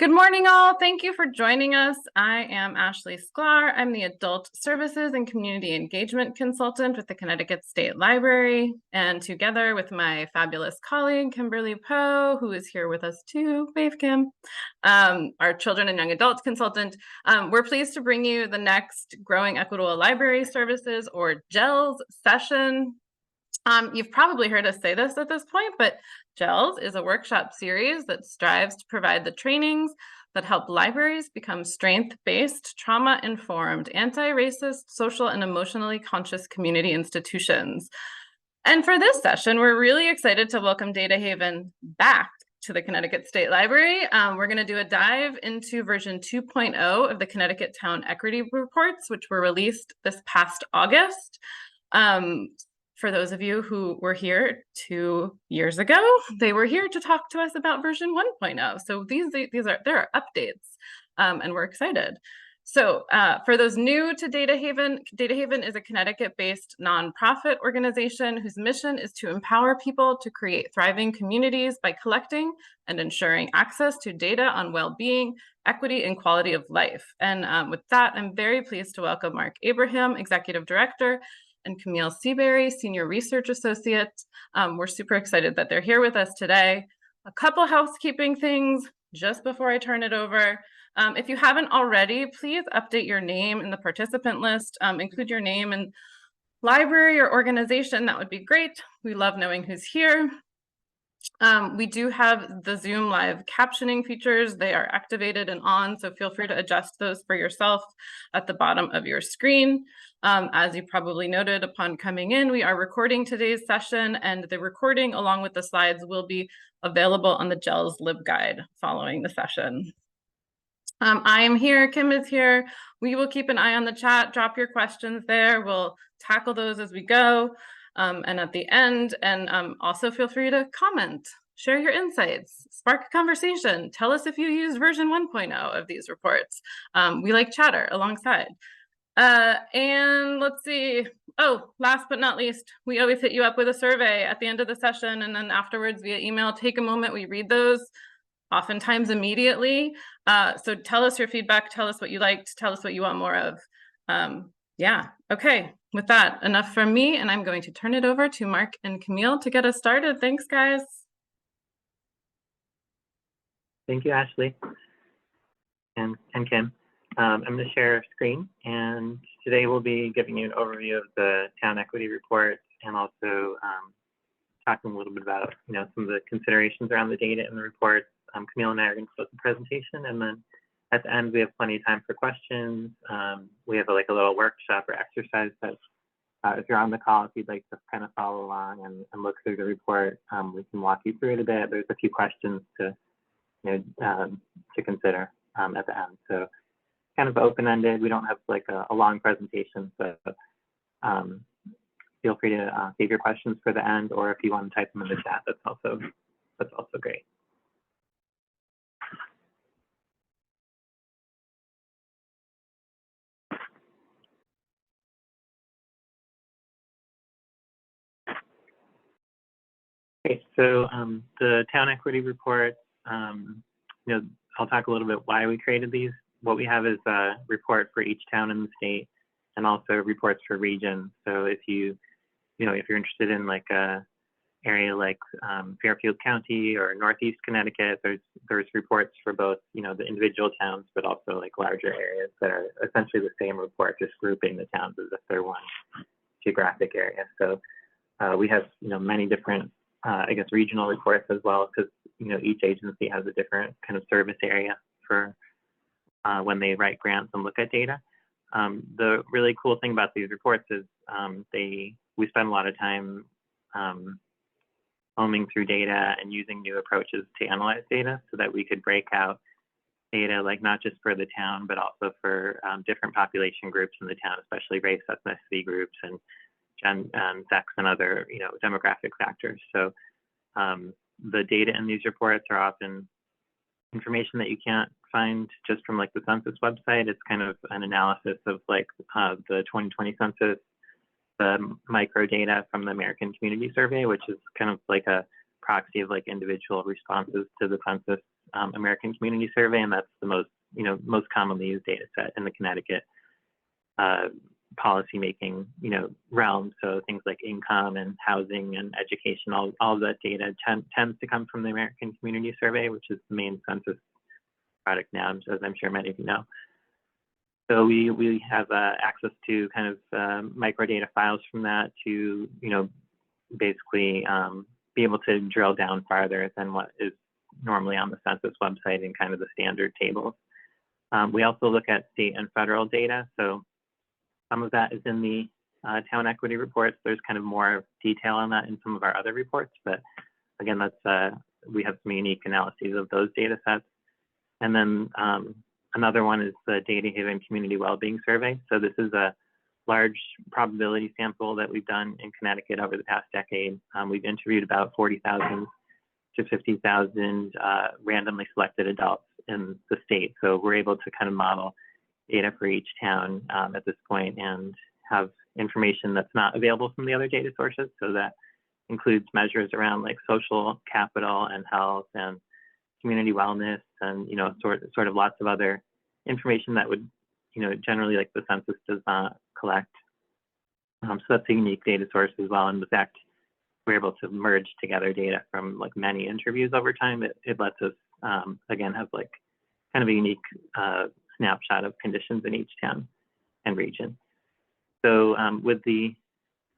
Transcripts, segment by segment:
Good morning, all. Thank you for joining us. I am Ashley Sklar. I'm the Adult Services and Community Engagement Consultant with the Connecticut State Library. And together with my fabulous colleague, Kimberly Poe, who is here with us too, wave Kim, our Children and Young Adults Consultant, we're pleased to bring you the next Growing Equitable Library Services, or GELS, session. You've probably heard us say this at this point, but GELS is a workshop series that strives to provide the trainings that help libraries become strength-based, trauma-informed, anti-racist, social, and emotionally conscious community institutions. And for this session, we're really excited to welcome DataHaven back to the Connecticut State Library. We're going to do a dive into version 2.0 of the Connecticut Town Equity Reports, which were released this past August. For those of you who were here 2 years ago, they were here to talk to us about version 1.0. So there are updates, and we're excited. So for those new to DataHaven, DataHaven is a Connecticut-based nonprofit organization whose mission is to empower people to create thriving communities by collecting and ensuring access to data on well-being, equity, and quality of life. And with that, I'm very pleased to welcome Mark Abraham, Executive Director, and Camille Seaberry, Senior Research Associate. We're super excited that they're here with us today. A couple housekeeping things just before I turn it over. If you haven't already, please update your name in the participant list. Include your name and library or organization. That would be great. We love knowing who's here. We do have the Zoom live captioning features. They are activated and on, so feel free to adjust those for yourself at the bottom of your screen. As you probably noted upon coming in, we are recording today's session, and the recording along with the slides will be available on the GELS LibGuide following the session. I am here, Kim is here. We will keep an eye on the chat, drop your questions there. We'll tackle those as we go. And at the end, and also feel free to comment, share your insights, spark a conversation. Tell us if you use version 1.0 of these reports. We like chatter alongside. And let's see. Oh, last but not least, we always hit you up with a survey at the end of the session, and then afterwards via email. Take a moment, we read those oftentimes immediately. So tell us your feedback, tell us what you liked, tell us what you want more of. Yeah, okay. With that, enough from me, and I'm going to turn it over to Mark and Camille to get us started. Thanks, guys. Thank you, Ashley and Kim. I'm going to share a screen, and today we'll be giving you an overview of the Town Equity Report and also talking a little bit about some of the considerations around the data in the report. Camille and I are going to start the presentation, and then at the end we have plenty of time for questions. We have a little workshop or exercise that if you're on the call, if you'd like to kind of follow along and look through the report, we can walk you through it a bit. There's a few questions to consider at the end. So kind of open-ended. We don't have a long presentation, so feel free to save your questions for the end, or if you want to type them in the chat, that's also great. Okay, so the Town Equity Report, I'll talk a little bit why we created these. What we have is a report for each town in the state, and also reports for regions. So if you're interested in a area like Fairfield County or Northeast Connecticut, there's reports for both the individual towns, but also larger areas that are essentially the same report, just grouping the towns as if they're one geographic area. So we have many different regional reports as well, because each agency has a different kind of service area for when they write grants and look at data. The really cool thing about these reports is we spend a lot of time combing through data and using new approaches to analyze data so that we could break out data not just for the town, but also for different population groups in the town, especially race, ethnicity groups, and sex and other demographic factors. So the data in these reports are often information that you can't find just from the census website. It's kind of an analysis of the 2020 census, the micro data from the American Community Survey, which is kind of a proxy of individual responses to the census American Community Survey, and that's the most commonly used data set in the Connecticut policy making realm. So things like income and housing and education, all of that data tends to come from the American Community Survey, which is the main census product now, as I'm sure many of you know. So we have access to kind of microdata files from that to basically be able to drill down farther than what is normally on the census website in kind of the standard tables. We also look at state and federal data. So some of that is in the town equity reports. There's kind of more detail on that in some of our other reports, but again, that's we have some unique analyses of those data sets. And then another one is the DataHaven Community Wellbeing Survey. So this is a large probability sample that we've done in Connecticut over the past decade. We've interviewed about 40,000 to 50,000 randomly selected adults in the state. So we're able to kind of model data for each town at this point and have information that's not available from the other data sources. So that includes measures around like social capital and health and community wellness and sort of lots of other information that would generally like the census does not collect. So that's a unique data source as well. And in fact, we're able to merge together data from like many interviews over time. It lets us again have like kind of a unique snapshot of conditions in each town and region. So with the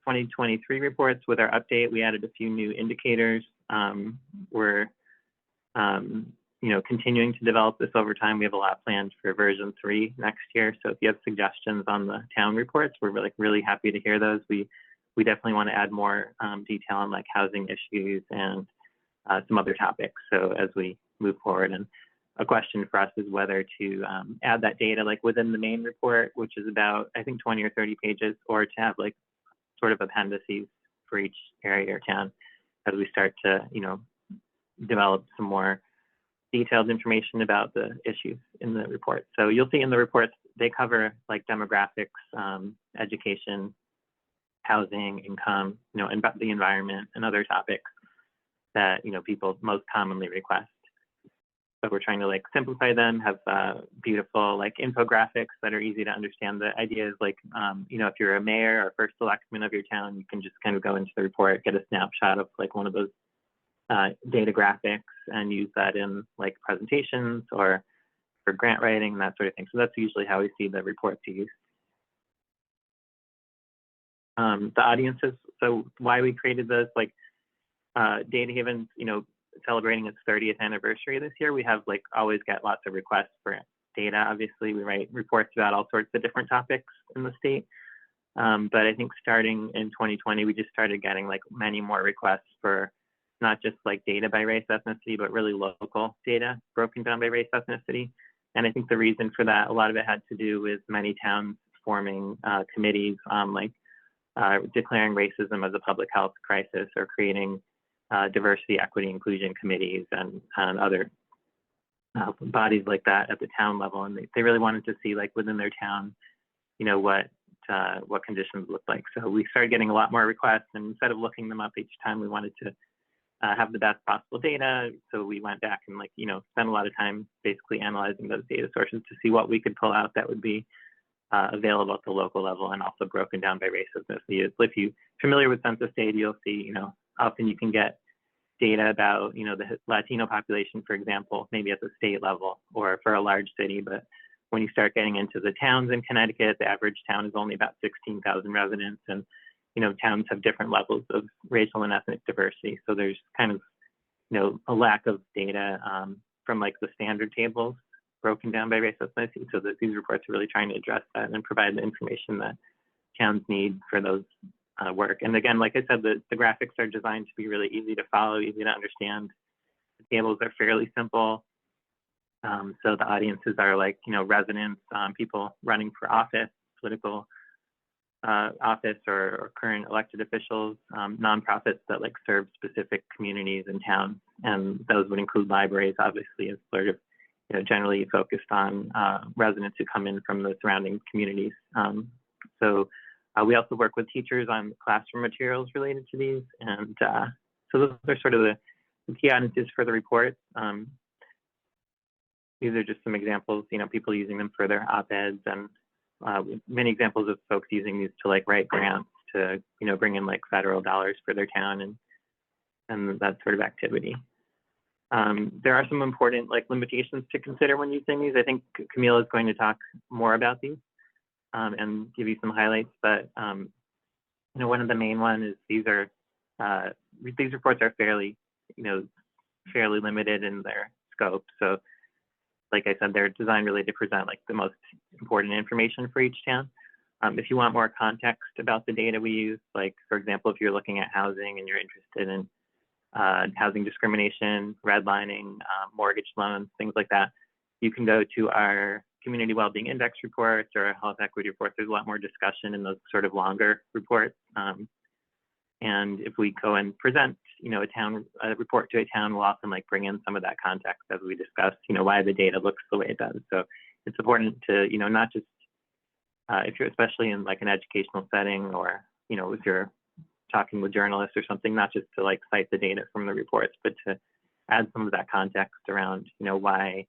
2023 reports, with our update, we added a few new indicators. We're continuing to develop this over time. We have a lot planned for version 3 next year. So if you have suggestions on the town reports, we're really happy to hear those. We definitely want to add more detail on like housing issues and some other topics. So as we move forward, and a question for us is whether to add that data like within the main report, which is about I think 20 or 30 pages, or to have like sort of appendices for each area or town as we start to develop some more detailed information about the issues in the report. So you'll see in the reports, they cover like demographics, education, housing, income, and the environment and other topics that, people most commonly request. So we're trying to like simplify them, have beautiful like infographics that are easy to understand. The idea is like, if you're a mayor or first selectman of your town, you can just kind of go into the report, get a snapshot of like one of those data graphics and use that in like presentations or for grant writing, that sort of thing. So that's usually how we see the reports used. The audiences, so why we created those, like DataHaven's, celebrating its 30th anniversary this year. We have like always get lots of requests for data. Obviously, we write reports about all sorts of different topics in the state. But I think starting in 2020, we just started getting like many more requests for not just like data by race ethnicity, but really local data broken down by race ethnicity. And I think the reason for that, a lot of it had to do with many towns forming committees on like declaring racism as a public health crisis or creating diversity, equity, inclusion committees and other bodies like that at the town level. And they really wanted to see like within their town, what conditions look like. So we started getting a lot more requests, and instead of looking them up each time, we wanted to have the best possible data. So we went back and spent a lot of time basically analyzing those data sources to see what we could pull out that would be available at the local level and also broken down by race ethnicity. If you're familiar with census data, you'll see, often you can get data about, the Latino population, for example, maybe at the state level or for a large city. But when you start getting into the towns in Connecticut, the average town is only about 16,000 residents. And, towns have different levels of racial and ethnic diversity. So there's kind of, a lack of data from like the standard tables broken down by race ethnicity. So that these reports are really trying to address that and provide the information that towns need for those work. And again, like I said, the graphics are designed to be really easy to follow, easy to understand. The tables are fairly simple. So the audiences are like, residents, people running for office, political office or current elected officials, nonprofits that like serve specific communities and towns. And those would include libraries, obviously, as sort of, generally focused on residents who come in from the surrounding communities. So we also work with teachers on classroom materials related to these. And so those are sort of the key audiences for the report. these are just some examples, people using them for their op-eds, and many examples of folks using these to like write grants to, bring in like federal dollars for their town and that sort of activity. There are some important like limitations to consider when using these. I think Camille is going to talk more about these and give you some highlights, but one of the main ones is these reports are fairly limited in their scope. So like I said, they're designed really to present like the most important information for each town. If you want more context about the data we use, like for example, if you're looking at housing and you're interested in housing discrimination, redlining, mortgage loans, things like that, you can go to our community wellbeing index reports or our health equity reports. There's a lot more discussion in those sort of longer reports. And if we go and present, a report to a town, we'll often like bring in some of that context as we discuss, why the data looks the way it does. So it's important to, not just if you're especially in like an educational setting or, if you're talking with journalists or something, not just to like cite the data from the reports, but to add some of that context around, why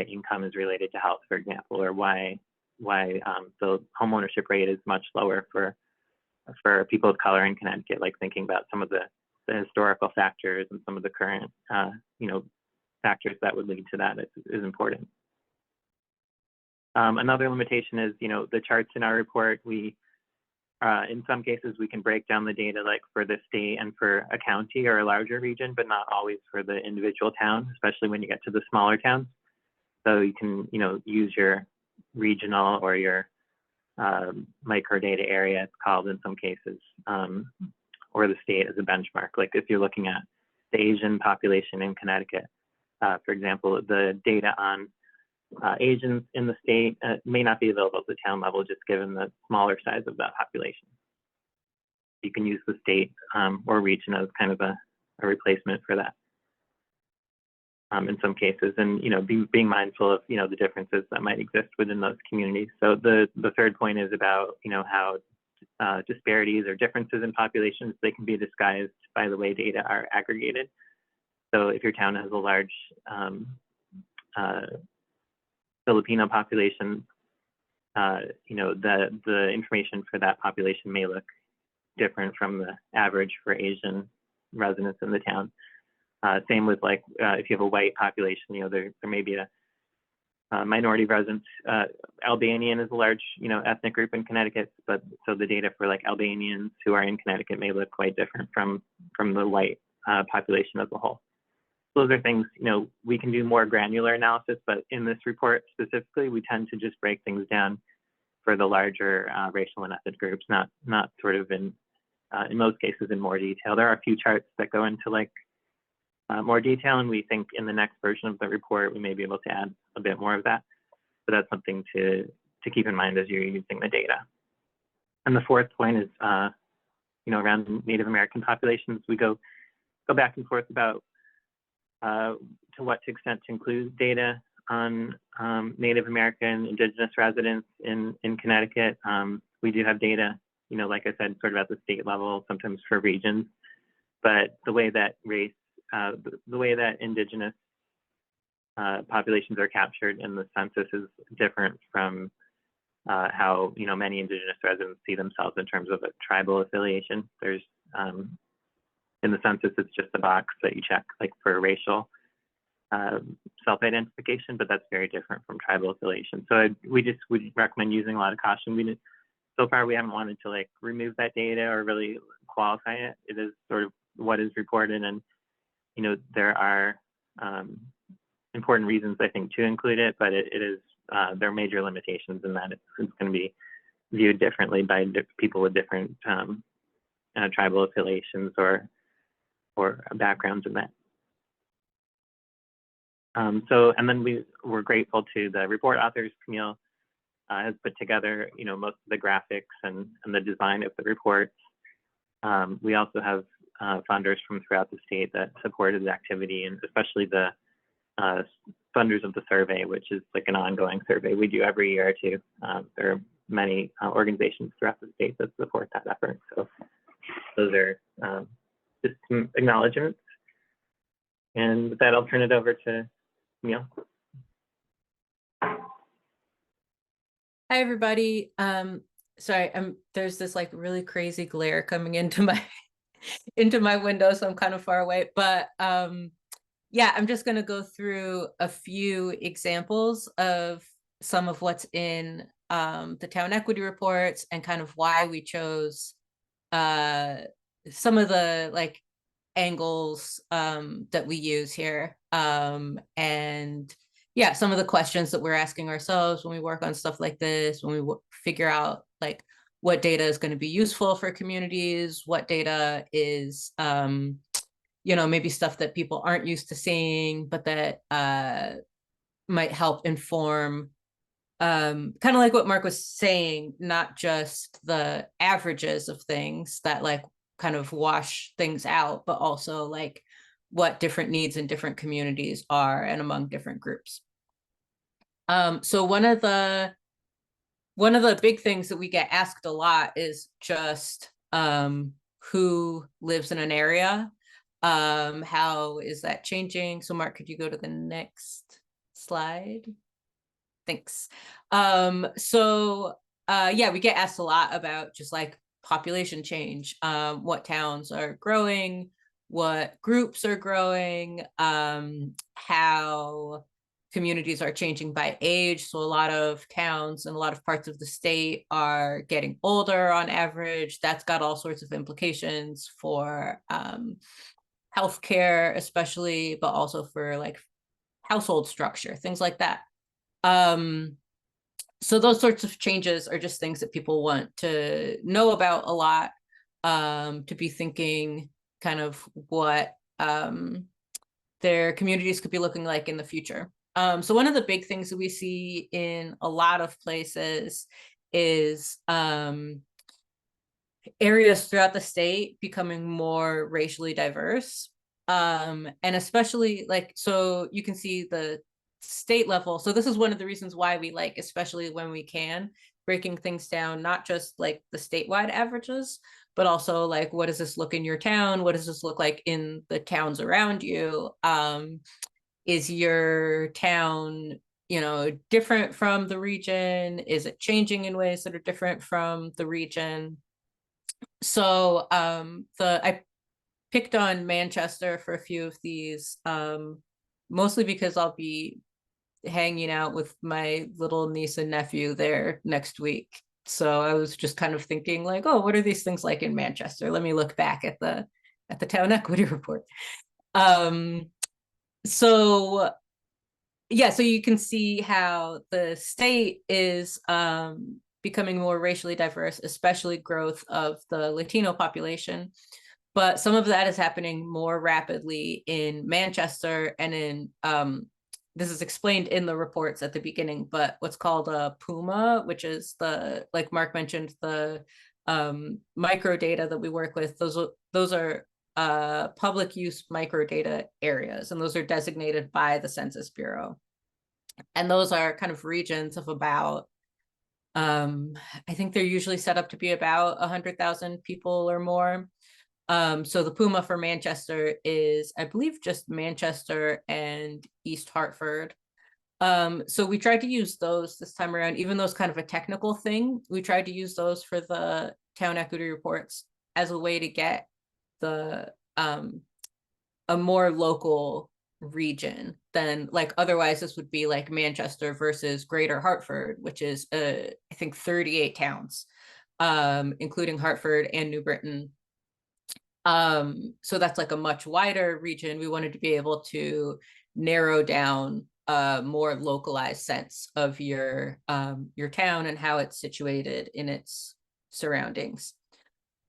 income is related to health, for example, or why the homeownership rate is much lower for people of color in Connecticut, like thinking about some of the historical factors and some of the current, factors that would lead to that is important. Another limitation is, the charts in our report, in some cases, we can break down the data like for the state and for a county or a larger region, but not always for the individual town, especially when you get to the smaller towns. So you can, use your regional or your microdata area, it's called in some cases, or the state as a benchmark. Like if you're looking at the Asian population in Connecticut, for example, the data on Asians in the state may not be available at the town level, just given the smaller size of that population. You can use the state or region as kind of a replacement for that in some cases, and being mindful of the differences that might exist within those communities. So the third point is about how disparities or differences in populations, they can be disguised by the way data are aggregated. So if your town has a large Filipino population, the information for that population may look different from the average for Asian residents in the town. Same with like if you have a white population, there may be a minority residents. Albanian is a large ethnic group in Connecticut, but so the data for like Albanians who are in Connecticut may look quite different from the white population as a whole. Those are things, we can do more granular analysis, but in this report specifically, we tend to just break things down for the larger racial and ethnic groups, not sort of in most cases in more detail. There are a few charts that go into like more detail, and we think in the next version of the report, we may be able to add a bit more of that. So that's something to keep in mind as you're using the data. And the fourth point is, around Native American populations, we go back and forth about to what extent to include data on Native American Indigenous residents in Connecticut. We do have data, like I said, sort of at the state level, sometimes for regions, but the way that the way that Indigenous populations are captured in the census is different from how many Indigenous residents see themselves in terms of a tribal affiliation. There's in the census, it's just a box that you check like for racial self-identification, but that's very different from tribal affiliation. So we just would recommend using a lot of caution. So far, we haven't wanted to like remove that data or really qualify it. It is sort of what is reported, and there are important reasons I think to include it, but there are major limitations in that it's going to be viewed differently by people with different tribal affiliations or backgrounds in that. And then we're grateful to the report authors. Camille has put together, most of the graphics and the design of the reports. We also have funders from throughout the state that supported the activity, and especially the funders of the survey, which is like an ongoing survey we do every year too. There are many organizations throughout the state that support that effort. So those are just some acknowledgements. And with that, I'll turn it over to Camille? Hi, everybody. Sorry, there's this like really crazy glare coming into my into my window, so I'm kind of far away. But yeah, I'm just going to go through a few examples of some of what's in the town equity reports and kind of why we chose some of the like angles that we use here. And yeah, some of the questions that we're asking ourselves when we work on stuff like this, when we figure out like what data is going to be useful for communities, what data is, you know, maybe stuff that people aren't used to seeing, but that might help inform kind of like what Mark was saying, not just the averages of things that like kind of wash things out, but also like what different needs in different communities are and among different groups. So one of the big things that we get asked a lot is just who lives in an area. How is that changing? So Mark, could you go to the next slide? Thanks. So yeah, we get asked a lot about just like population change, what towns are growing, what groups are growing, how communities are changing by age. So a lot of towns and a lot of parts of the state are getting older on average. That's got all sorts of implications for healthcare, especially, but also for like household structure, things like that. So those sorts of changes are just things that people want to know about a lot, to be thinking kind of what their communities could be looking like in the future. So one of the big things that we see in a lot of places is areas throughout the state becoming more racially diverse. And especially like, so you can see the state level. So this is one of the reasons why we like, especially when we can, breaking things down, not just like the statewide averages, but also like, what does this look in your town? What does this look like in the towns around you? Is your town, you know, different from the region? Is it changing in ways that are different from the region? So I picked on Manchester for a few of these, mostly because I'll be hanging out with my little niece and nephew there next week. So I was just kind of thinking like, oh, what are these things like in Manchester? Let me look back at the town equity report. So yeah, so you can see how the state is becoming more racially diverse, especially growth of the Latino population. But some of that is happening more rapidly in Manchester and in, this is explained in the reports at the beginning, but what's called a PUMA, which is the, like Mark mentioned, the micro data that we work with, those are public use microdata areas, and those are designated by the Census Bureau. And those are kind of regions of about, I think they're usually set up to be about 100,000 people or more. So the PUMA for Manchester is, I believe, just Manchester and East Hartford. So we tried to use those this time around, even though it's kind of a technical thing. We tried to use those for the town equity reports as a way to get the a more local region than like otherwise this would be like Manchester versus Greater Hartford, which is I think 38 towns, including Hartford and New Britain. So that's like a much wider region. We wanted to be able to narrow down a more localized sense of your town and how it's situated in its surroundings.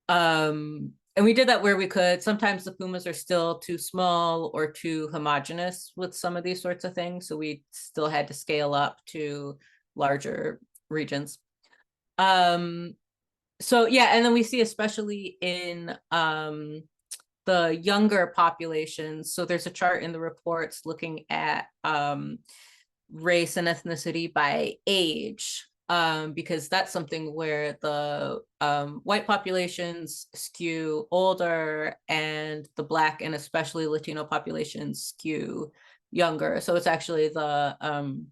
And we did that where we could. Sometimes the PUMAs are still too small or too homogenous with some of these sorts of things. So we still had to scale up to larger regions. So yeah, and then we see especially in the younger populations. So there's a chart in the reports looking at race and ethnicity by age, because that's something where the white populations skew older and the Black and especially Latino populations skew younger. So it's actually the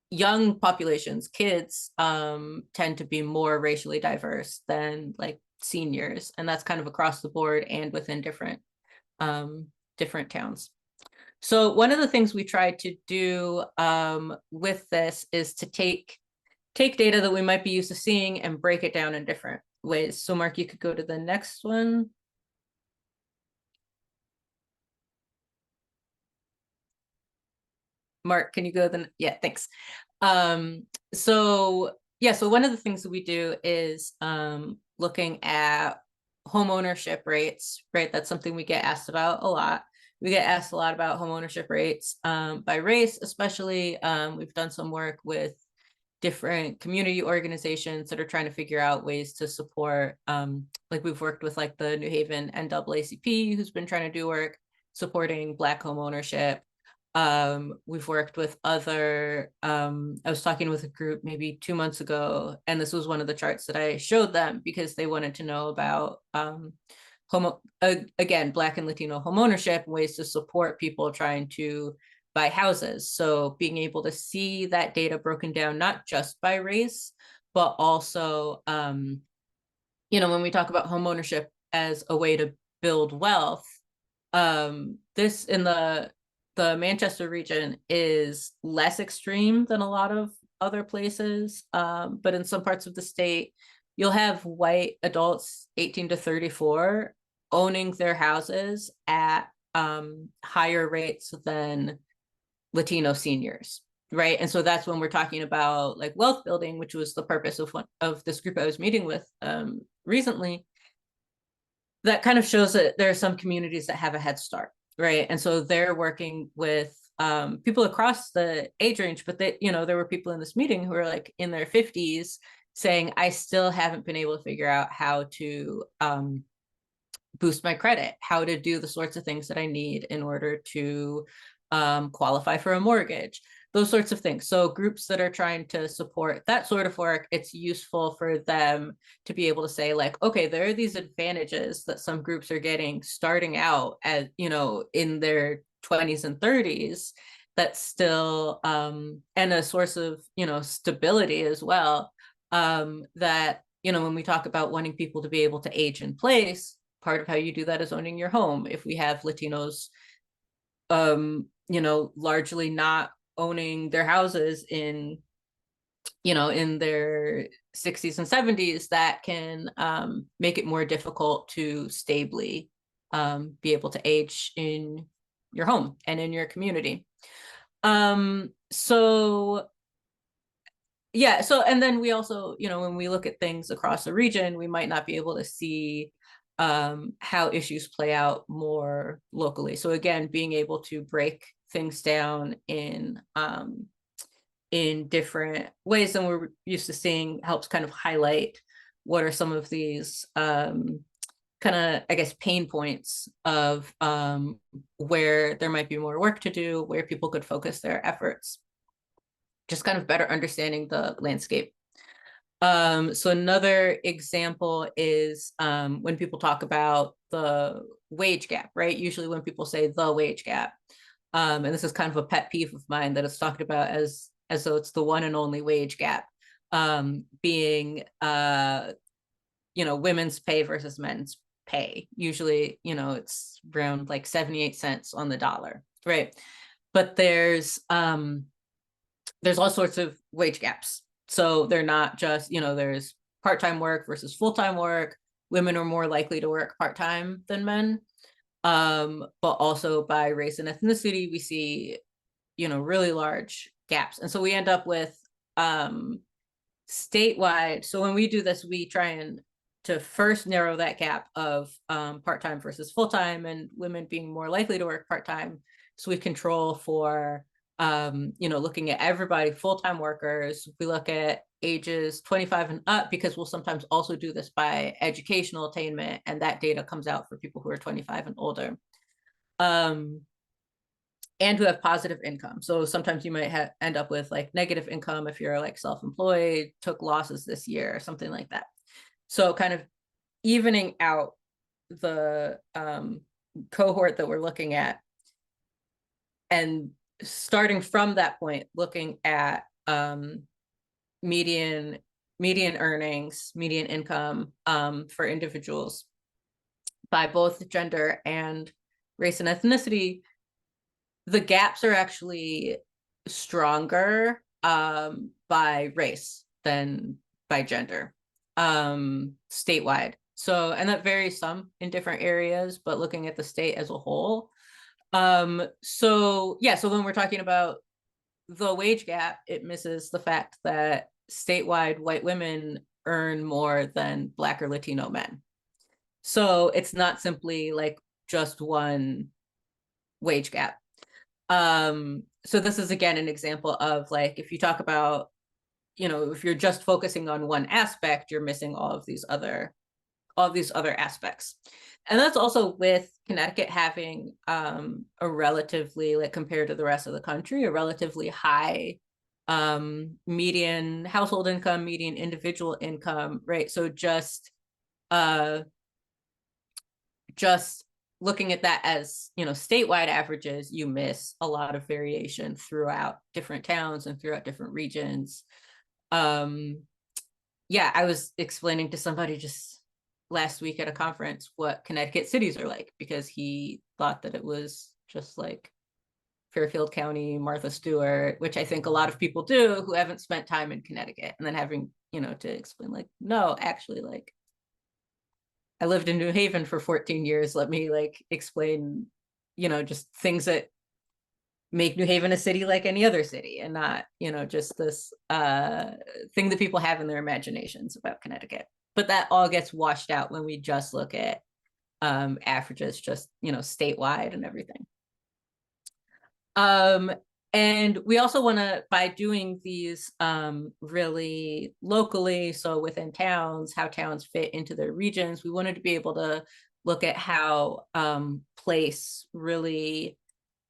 young populations, kids, tend to be more racially diverse than like seniors, and that's kind of across the board and within different towns. So one of the things we tried to do with this is to take data that we might be used to seeing and break it down in different ways. So Mark, you could go to the next one. Mark, can you go then? Yeah, thanks. So one of the things that we do is looking at home ownership rates, right? That's something we get asked about a lot. We get asked a lot about home ownership rates by race, especially. We've done some work with different community organizations that are trying to figure out ways to support, like we've worked with like the New Haven NAACP, who's been trying to do work supporting Black home ownership. We've worked with other, I was talking with a group maybe 2 months ago, and this was one of the charts that I showed them because they wanted to know about again, Black and Latino home ownership, ways to support people trying to buy houses. So being able to see that data broken down, not just by race, but also, when we talk about home ownership as a way to build wealth, this in the Manchester region is less extreme than a lot of other places. But in some parts of the state, you'll have white adults 18 to 34 owning their houses at higher rates than Latino seniors, right? And so that's when we're talking about like wealth building, which was the purpose of this group I was meeting with recently. That kind of shows that there are some communities that have a head start, right? And so they're working with people across the age range, but there were people in this meeting who are like in their 50s saying, I still haven't been able to figure out how to boost my credit, how to do the sorts of things that I need in order to qualify for a mortgage, those sorts of things. So groups that are trying to support that sort of work, it's useful for them to be able to say like, okay, there are these advantages that some groups are getting starting out as, in their 20s and 30s, that's still, and a source of, stability as well. That, when we talk about wanting people to be able to age in place, part of how you do that is owning your home. If we have Latinos, largely not owning their houses in their 60s and 70s, that can make it more difficult to stably be able to age in your home and in your community. And then we also, when we look at things across the region, we might not be able to see how issues play out more locally. So again, being able to break things down in different ways than we're used to seeing helps kind of highlight what are some of these kind of, I guess, pain points of where there might be more work to do, where people could focus their efforts, just kind of better understanding the landscape. So another example is when people talk about the wage gap, right? Usually when people say the wage gap, and this is kind of a pet peeve of mine, that it's talked about as though it's the one and only wage gap, being women's pay versus men's pay. Usually, it's around like 78 cents on the dollar, right? But there's all sorts of wage gaps. So they're not just, there's part-time work versus full-time work. Women are more likely to work part-time than men. But also by race and ethnicity, we see, really large gaps. And so we end up with statewide. So when we do this, we try to first narrow that gap of part-time versus full-time and women being more likely to work part-time. So we control for looking at everybody, full-time workers. We look at ages 25 and up, because we'll sometimes also do this by educational attainment, and that data comes out for people who are 25 and older, and who have positive income. So sometimes you might end up with like negative income if you're like self-employed, took losses this year, or something like that. So kind of evening out the cohort that we're looking at. and starting from that point, looking at median earnings, median income for individuals by both gender and race and ethnicity, the gaps are actually stronger by race than by gender statewide. So, and that varies some in different areas, but looking at the state as a whole. So when we're talking about the wage gap, it misses the fact that statewide white women earn more than Black or Latino men. So it's not simply like just one wage gap. So this is again an example of like, if you talk about, if you're just focusing on one aspect, you're missing all of these other aspects. And that's also with Connecticut having a relatively, like compared to the rest of the country, a relatively high median household income, median individual income, right? So just looking at that as, statewide averages, you miss a lot of variation throughout different towns and throughout different regions. I was explaining to somebody just last week at a conference what Connecticut cities are like, because he thought that it was just like Fairfield County, Martha Stewart, which I think a lot of people do who haven't spent time in Connecticut, and then having, to explain like, no, actually, like, I lived in New Haven for 14 years. Let me like explain, just things that make New Haven a city like any other city, and not, just this thing that people have in their imaginations about Connecticut. But that all gets washed out when we just look at averages, just, statewide and everything. And we also want to, by doing these really locally, so within towns, how towns fit into their regions, we wanted to be able to look at how place really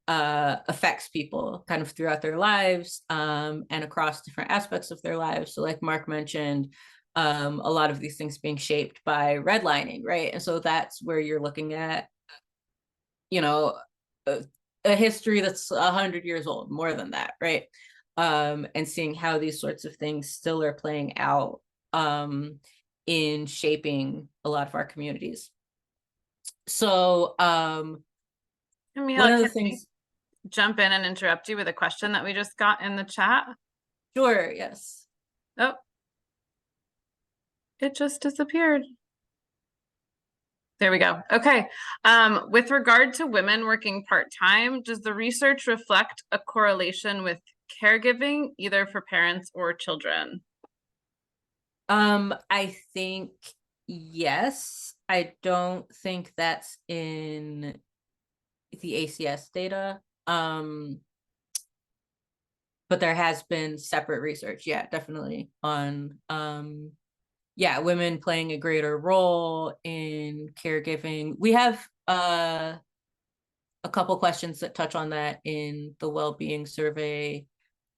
affects people kind of throughout their lives and across different aspects of their lives. So like Mark mentioned, a lot of these things being shaped by redlining, right? And so that's where you're looking at, a history that's 100 years old, more than that, right? And seeing how these sorts of things still are playing out in shaping a lot of our communities. So Camille, one of the can things, I jump in and interrupt you with a question that we just got in the chat? sure, yes. Oh, it just disappeared. There we go. Okay. With regard to women working part-time, does the research reflect a correlation with caregiving, either for parents or children? I think yes. I don't think that's in the ACS data. But there has been separate research, yeah, definitely on women playing a greater role in caregiving. We have a couple questions that touch on that in the well-being survey.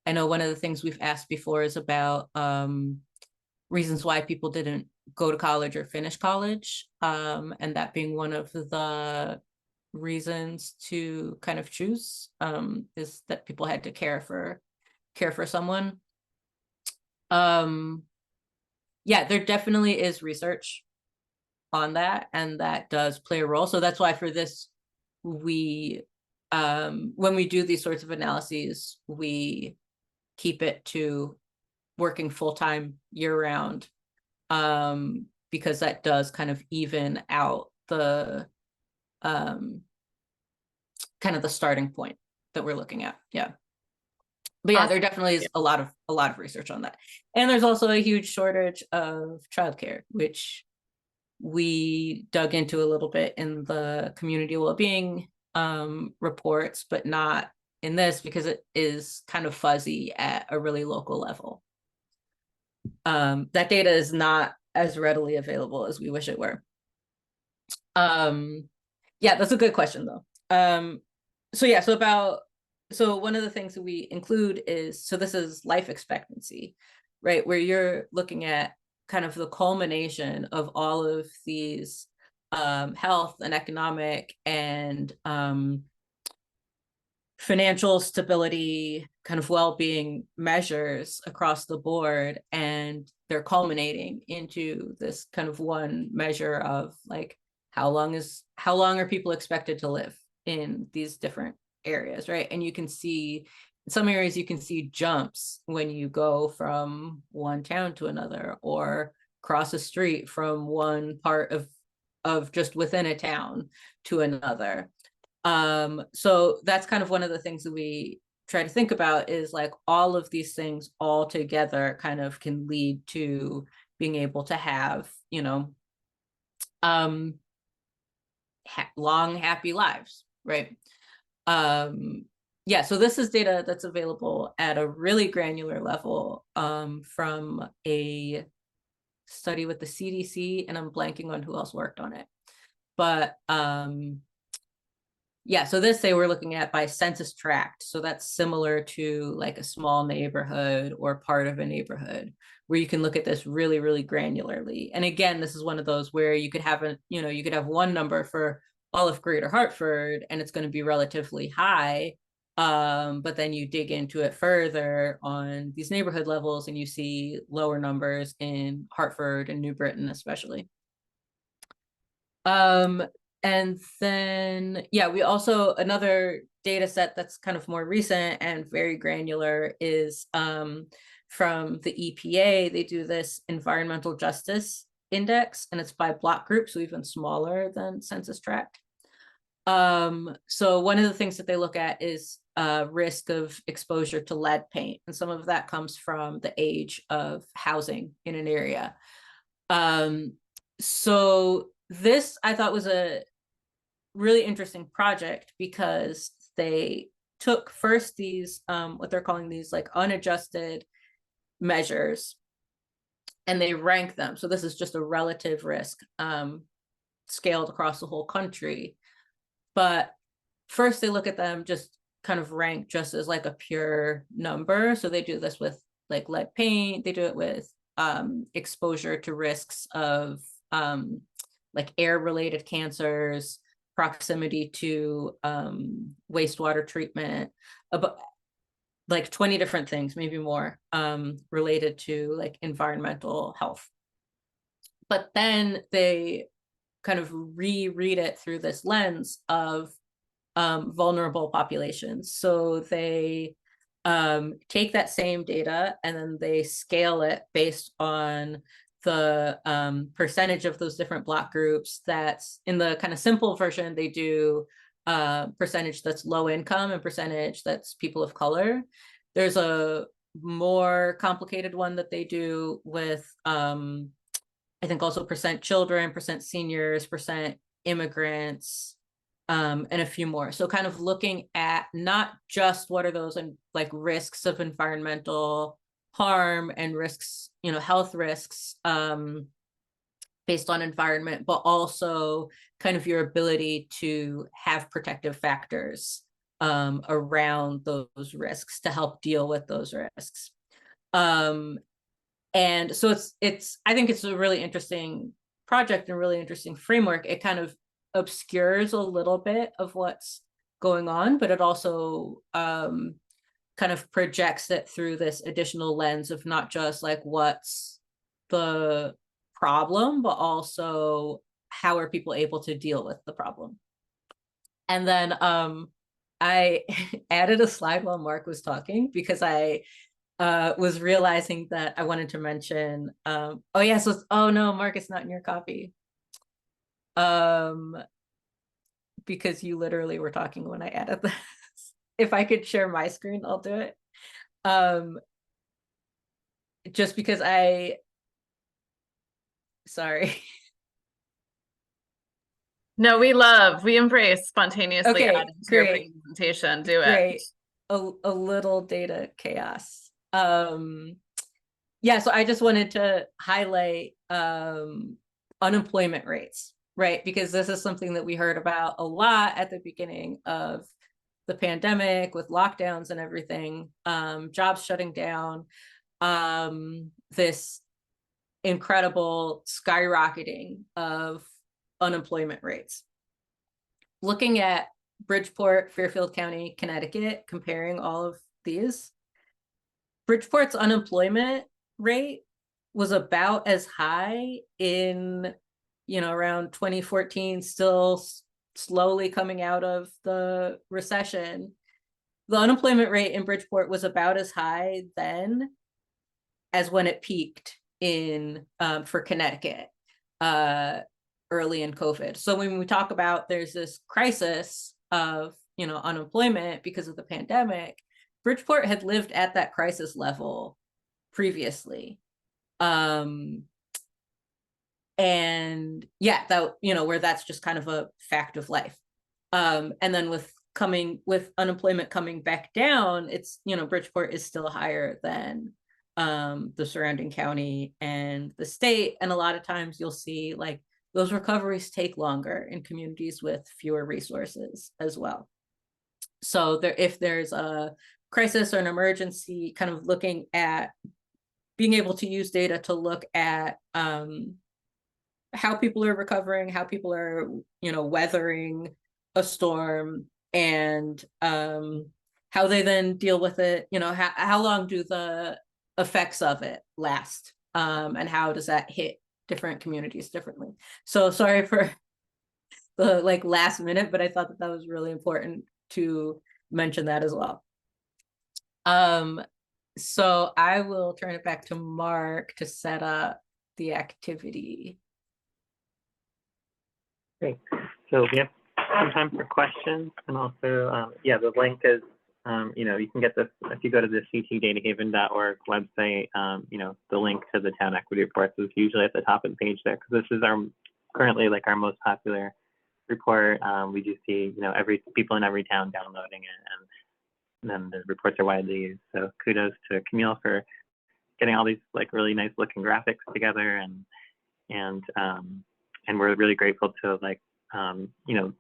I know one of the things we've asked before is about reasons why people didn't go to college or finish college, and that being one of the reasons to kind of choose is that people had to care for someone. There definitely is research on that, and that does play a role. So that's why for this, we when we do these sorts of analyses, we keep it to working full-time year-round, because that does kind of even out the kind of the starting point that we're looking at. But yeah, there definitely is a lot of research on that. And there's also a huge shortage of childcare, which we dug into a little bit in the community well-being reports, but not in this because it is kind of fuzzy at a really local level. That data is not as readily available as we wish it were. That's a good question though. So one of the things that we include is, so this is life expectancy, right? Where you're looking at kind of the culmination of all of these health and economic and financial stability, kind of well-being measures across the board, and they're culminating into this kind of one measure of like how long are people expected to live in these different areas, right? And you can see in some areas you can see jumps when you go from one town to another, or cross a street from one part of just within a town to another. So that's kind of one of the things that we try to think about, is like all of these things all together kind of can lead to being able to have, you know, long, happy lives, right? Yeah, so this is data that's available at a really granular level from a study with the CDC, and I'm blanking on who else worked on it. But yeah, so this they were looking at by census tract. So that's similar to like a small neighborhood or part of a neighborhood, where you can look at this really, really granularly. And again, this is one of those where you could have you could have one number for all of Greater Hartford and it's going to be relatively high. But then you dig into it further on these neighborhood levels and you see lower numbers in Hartford and New Britain, especially. And then, yeah, we also, another data set that's kind of more recent and very granular is from the EPA. They do this environmental justice index, and it's by block group, so even smaller than census tract. So one of the things that they look at is risk of exposure to lead paint, and some of that comes from the age of housing in an area. So this I thought was a really interesting project, because they took first these what they're calling these like unadjusted measures, and they rank them. So this is just a relative risk scaled across the whole country. But first they look at them just kind of ranked just as like a pure number. So they do this with like lead paint, they do it with exposure to risks of like air related cancers, proximity to wastewater treatment, about like 20 different things, maybe more, related to like environmental health. But then they kind of reread it through this lens of vulnerable populations. So they take that same data and then they scale it based on the percentage of those different block groups. That's in the kind of simple version, they do percentage that's low income and percentage that's people of color. There's a more complicated one that they do with I think also percent children, percent seniors, percent immigrants, and a few more. So kind of looking at not just what are those and like risks of environmental harm and risks, health risks based on environment, but also kind of your ability to have protective factors around those risks to help deal with those risks. And so I think it's a really interesting project and really interesting framework. It kind of obscures a little bit of what's going on, but it also kind of projects it through this additional lens of not just like what's the problem, but also how are people able to deal with the problem. And then I added a slide while Mark was talking, because I was realizing that I wanted to mention, oh no, Mark, it's not in your copy. Because you literally were talking when I added this. If I could share my screen, I'll do it. Just because sorry. No, we embrace spontaneously adding to your presentation. Do it. A little data chaos. Yeah, so I just wanted to highlight unemployment rates, right? Because this is something that we heard about a lot at the beginning of the pandemic with lockdowns and everything, jobs shutting down, this incredible skyrocketing of unemployment rates. Looking at Bridgeport, Fairfield County, Connecticut, comparing all of these. Bridgeport's unemployment rate was about as high in, around 2014, still slowly coming out of the recession. The unemployment rate in Bridgeport was about as high then as when it peaked in for Connecticut early in COVID. So when we talk about there's this crisis of unemployment because of the pandemic, Bridgeport had lived at that crisis level previously. And yeah, that where that's just kind of a fact of life. And then with unemployment coming back down, it's Bridgeport is still higher than the surrounding county and the state. And a lot of times you'll see like those recoveries take longer in communities with fewer resources as well. So if there's a crisis or an emergency, kind of looking at being able to use data to look at how people are recovering, how people are, weathering a storm, and how they then deal with it. How long do the effects of it last, and how does that hit different communities differently? So sorry for the last minute, but I thought that was really important to mention that as well. So I will turn it back to Mark to set up the activity. Great. So we have some time for questions, and also, yeah, the link is, you can get this if you go to the ctdatahaven.org website. The link to the Town Equity Reports is usually at the top of the page there, because this is currently our most popular report. We do see, people in every town downloading it, and then the reports are widely used. So kudos to Camille for getting all these really nice looking graphics together, and we're really grateful to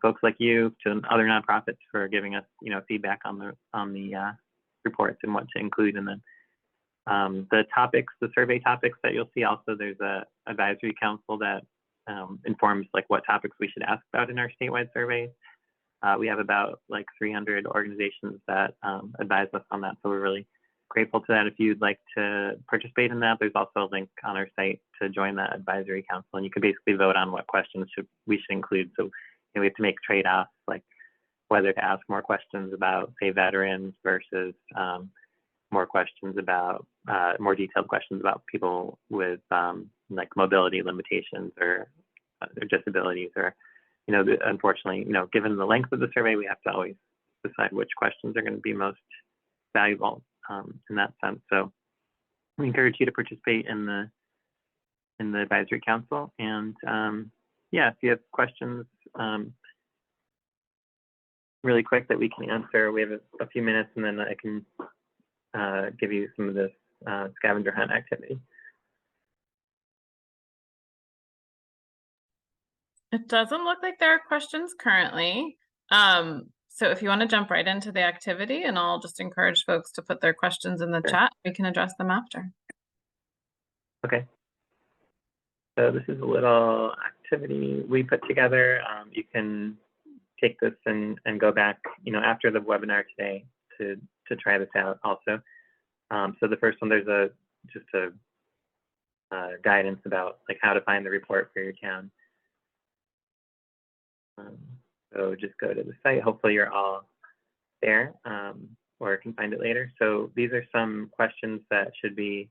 folks like you, to other nonprofits, for giving us feedback on the reports and what to include in them. The survey topics that you'll see, also there's a advisory council that informs what topics we should ask about in our statewide surveys. We have about 300 organizations that advise us on that, so we're really grateful to that. If you'd like to participate in that, there's also a link on our site to join that advisory council, and you can basically vote on what questions we should include. So we have to make trade-offs, like whether to ask more questions about, say, veterans versus more questions about more detailed questions about people with mobility limitations or disabilities, or unfortunately, given the length of the survey, we have to always decide which questions are going to be most valuable in that sense. So we encourage you to participate in the advisory council. And yeah, if you have questions really quick that we can answer, we have a few minutes, and then I can give you some of this scavenger hunt activity. It doesn't look like there are questions currently. So if you want to jump right into the activity, and I'll just encourage folks to put their questions in the chat, we can address them after. Okay. So this is a little activity we put together. You can take this and go back, after the webinar today to try this out also. So the first one, there's just a guidance about how to find the report for your town. So just go to the site. Hopefully you're all there, or can find it later. So these are some questions that should be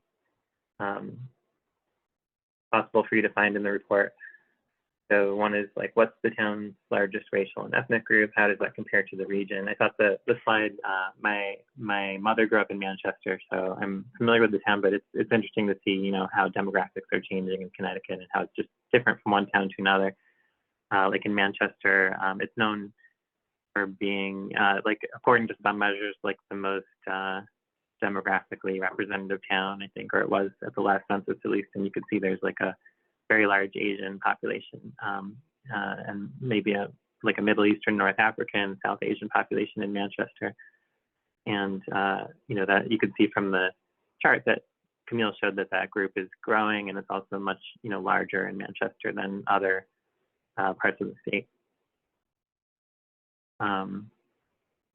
possible for you to find in the report. So one is what's the town's largest racial and ethnic group? How does that compare to the region? I thought the slide, my mother grew up in Manchester, so I'm familiar with the town, but it's interesting to see, how demographics are changing in Connecticut and how it's just different from one town to another. In Manchester, it's known for being, according to some measures, the most demographically representative town, I think, or it was at the last census at least. And you could see there's a very large Asian population, and maybe a Middle Eastern, North African, South Asian population in Manchester. And that you could see from the chart that Camille showed that group is growing, and it's also much larger in Manchester than other parts of the state.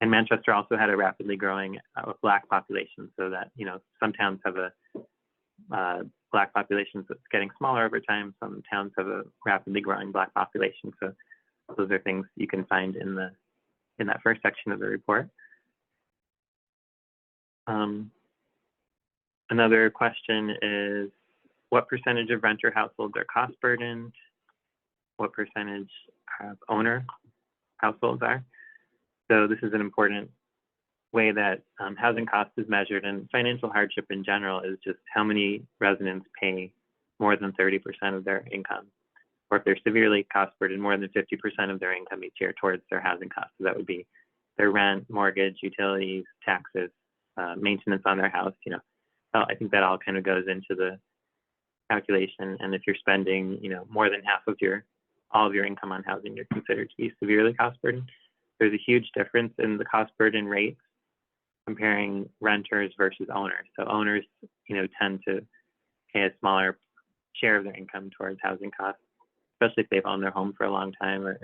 And Manchester also had a rapidly growing Black population, so that, you know, some towns have a Black population that's getting smaller over time. Some towns have a rapidly growing Black population. So those are things you can find in that first section of the report. Another question is, what percentage of renter households are cost burdened? What percentage of owner households are? So this is an important way that housing cost is measured, and financial hardship in general is just how many residents pay more than 30% of their income, or if they're severely cost burdened, more than 50% of their income each year towards their housing costs. So that would be their rent, mortgage, utilities, taxes, maintenance on their house. You know, I think that all kind of goes into the calculation. And if you're spending, you know, more than half of all of your income on housing, you're considered to be severely cost burdened. There's a huge difference in the cost burden rates comparing renters versus owners. So owners, you know, tend to pay a smaller share of their income towards housing costs, especially if they've owned their home for a long time, or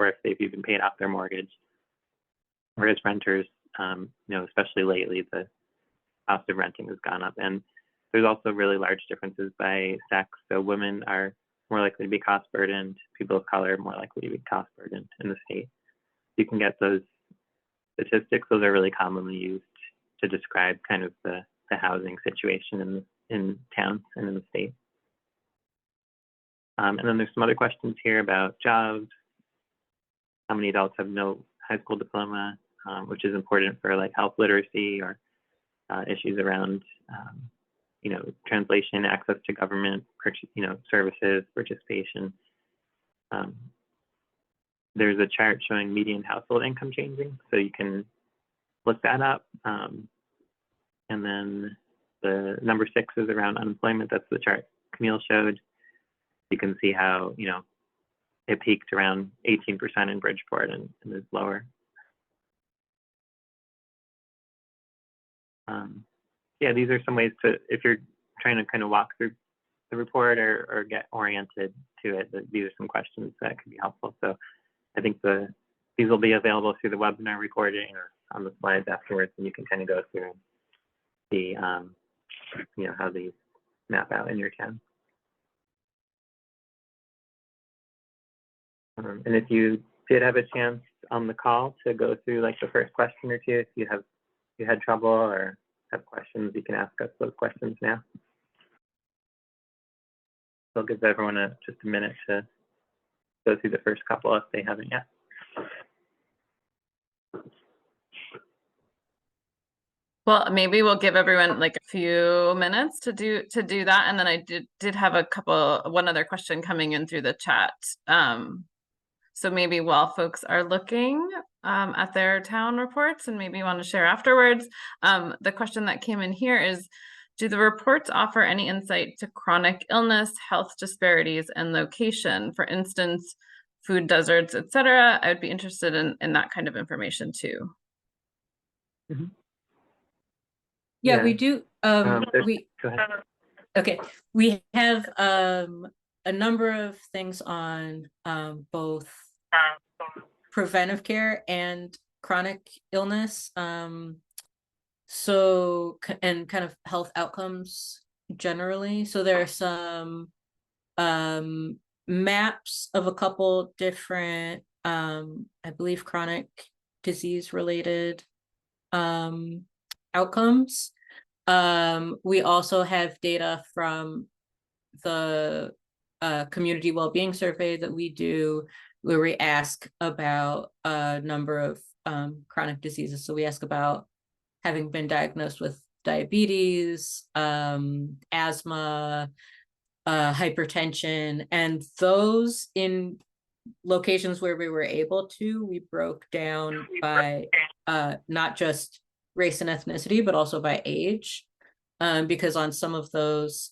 if they've even paid off their mortgage. Whereas renters, you know, especially lately, the cost of renting has gone up. And there's also really large differences by sex. So women are more likely to be cost burdened. People of color are more likely to be cost burdened in the state. You can get those statistics. Those are really commonly used to describe kind of the housing situation in towns and in the state. And then there's some other questions here about jobs. How many adults have no high school diploma, which is important for like health literacy or issues around, you know, translation, access to government, services, participation. There's a chart showing median household income changing, so you can look that up. And then the number 6 is around unemployment. That's the chart Camille showed. You can see how, you know, it peaked around 18% in Bridgeport and is lower. Yeah, these are some ways to, if you're trying to kind of walk through the report or get oriented to it, these are some questions that could be helpful. So I think these will be available through the webinar recording or on the slides afterwards, and you can kind of go through and see, you know, how these map out in your town. And if you did have a chance on the call to go through like the first question or two, if you had trouble or have questions, you can ask us those questions now. So I'll give everyone just a minute to go through the first couple if they haven't yet. Well, maybe we'll give everyone like a few minutes to do that, and then I did have one other question coming in through the chat. So maybe while folks are looking at their town reports and maybe want to share afterwards, the question that came in here is, do the reports offer any insight to chronic illness, health disparities, and location? For instance, food deserts, etc. I would be interested in that kind of information too. Mm-hmm. Yeah, we do. Go ahead. Okay, we have a number of things on both preventive care and chronic illness. So, and kind of health outcomes generally. So there are some maps of a couple different, I believe, chronic disease related outcomes. We also have data from the community well-being survey that we do, where we ask about a number of chronic diseases. So we ask about having been diagnosed with diabetes, asthma, hypertension, and those in locations where we were able to, we broke down by not just race and ethnicity, but also by age. Because on some of those,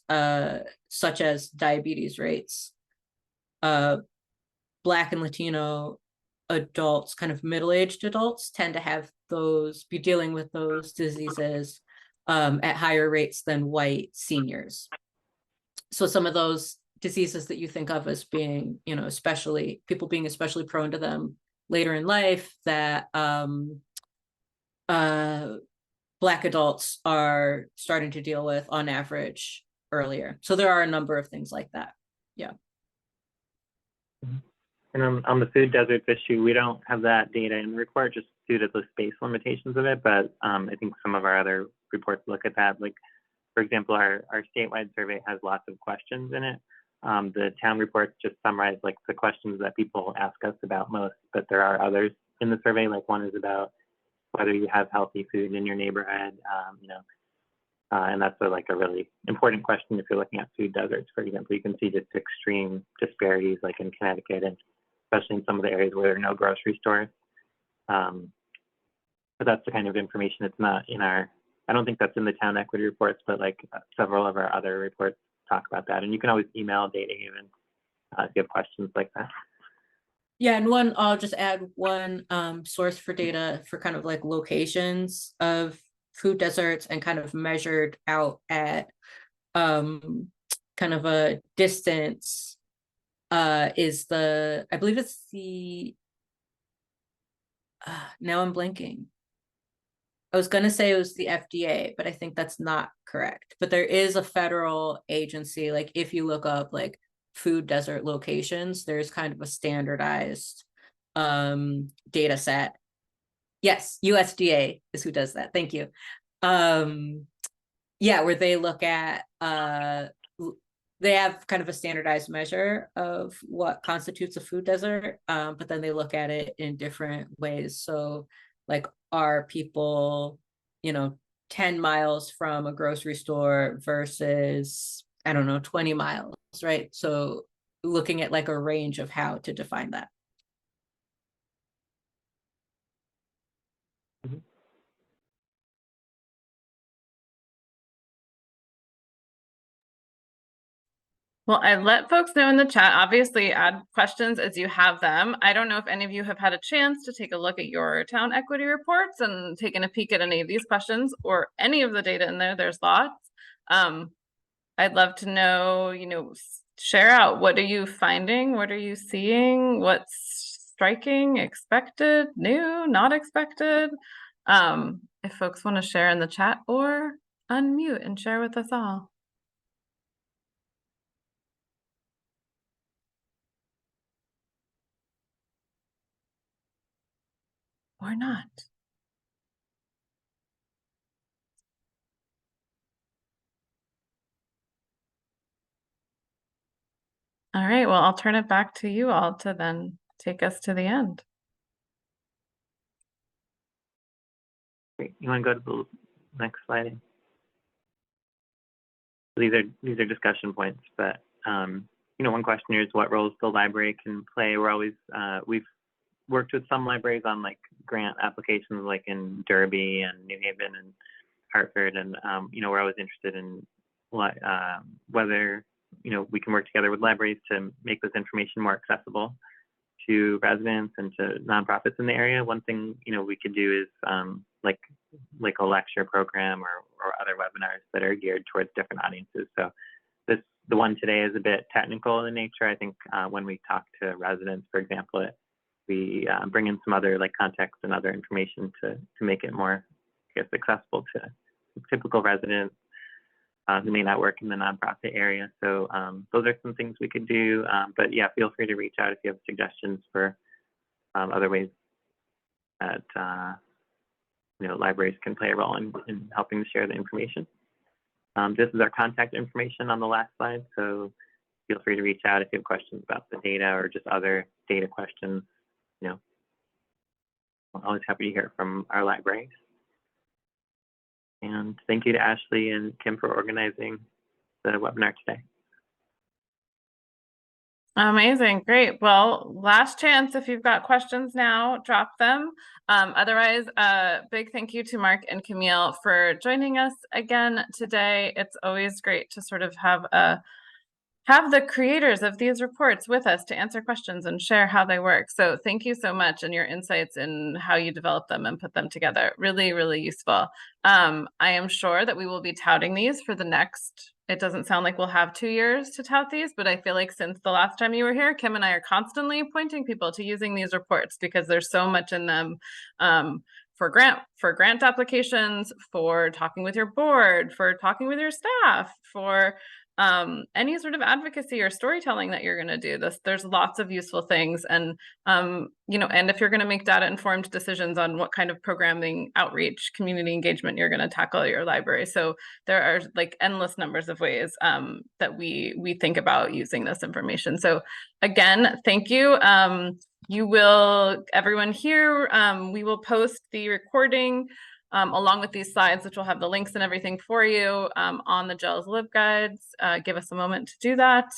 such as diabetes rates, Black and Latino adults, kind of middle-aged adults, tend to be dealing with those diseases at higher rates than white seniors. So some of those diseases that you think of as being, you know, people being especially prone to them, later in life that Black adults are starting to deal with on average earlier. So there are a number of things like that. Yeah. And on the food deserts issue, we don't have that data in the report just due to the space limitations of it. But I think some of our other reports look at that. Like, for example, our statewide survey has lots of questions in it. The town reports just summarize like the questions that people ask us about most, but there are others in the survey. Like one is about whether you have healthy food in your neighborhood, and that's like a really important question if you're looking at food deserts. For example, you can see just extreme disparities like in Connecticut, and especially in some of the areas where there are no grocery stores. But that's the kind of information. It's not in our, I don't think that's in the town equity reports, but like several of our other reports talk about that. And you can always email DataHaven if you have questions like that. Yeah, and I'll just add one source for data for kind of like locations of food deserts and kind of measured out at kind of a distance is I believe it's the, now I'm blanking. I was going to say it was the FDA, but I think that's not correct. But there is a federal agency, like if you look up like food desert locations, there's kind of a standardized data set. Yes, USDA is who does that. Thank you. Yeah, where they look at, they have kind of a standardized measure of what constitutes a food desert, but then they look at it in different ways. So like, are people, 10 miles from a grocery store versus, I don't know, 20 miles, right? So looking at like a range of how to define that. Mm-hmm. Well, I let folks know in the chat, obviously add questions as you have them. I don't know if any of you have had a chance to take a look at your town equity reports and taken a peek at any of these questions or any of the data in there. There's lots. I'd love to know, share out, what are you finding? What are you seeing? What's striking, expected, new, not expected? If folks want to share in the chat or unmute and share with us all. Or not. All right, well, I'll turn it back to you all to then take us to the end. Great. You want to go to the next slide? These are discussion points, but one question here is what roles the library can play. We're always we've worked with some libraries on like grant applications, like in Derby and New Haven and Hartford, and we're always interested in whether we can work together with libraries to make this information more accessible to residents and to nonprofits in the area. One thing we could do is like a lecture program or other webinars that are geared towards different audiences. So the one today is a bit technical in nature. I think when we talk to residents, for example, we bring in some other like context and other information to make it more, accessible to typical residents who may not work in the nonprofit area. So those are some things we could do. But yeah, feel free to reach out if you have suggestions for other ways that libraries can play a role in helping to share the information. This is our contact information on the last slide, so feel free to reach out if you have questions about the data or just other data questions. I'm always happy to hear from our libraries. And thank you to Ashley and Kim for organizing the webinar today. Amazing, great. Well, last chance, if you've got questions now, drop them. Otherwise, big thank you to Mark and Camille for joining us again today. It's always great to sort of have a have the creators of these reports with us to answer questions and share how they work. So thank you so much, and your insights in how you develop them and put them together. Really, really useful. I am sure that we will be touting these for the next, it doesn't sound like we'll have 2 years to tout these, but I feel like since the last time you were here, Kim and I are constantly pointing people to using these reports because there's so much in them. For grant applications, for talking with your board, for talking with your staff, for any sort of advocacy or storytelling that you're going to do. There's lots of useful things, and you know, and if you're going to make data informed decisions on what kind of programming, outreach, community engagement you're going to tackle at your library. So there are like endless numbers of ways that we think about using this information. So again, thank you. Everyone here, we will post the recording along with these slides, which will have the links and everything for you on the GELS LibGuides. Give us a moment to do that.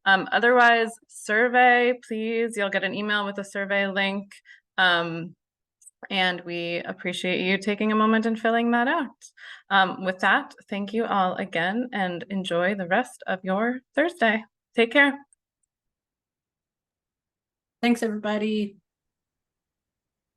Otherwise, survey, please. You'll get an email with a survey link. And we appreciate you taking a moment and filling that out. With that, thank you all again, and enjoy the rest of your Thursday. Take care. Thanks, everybody.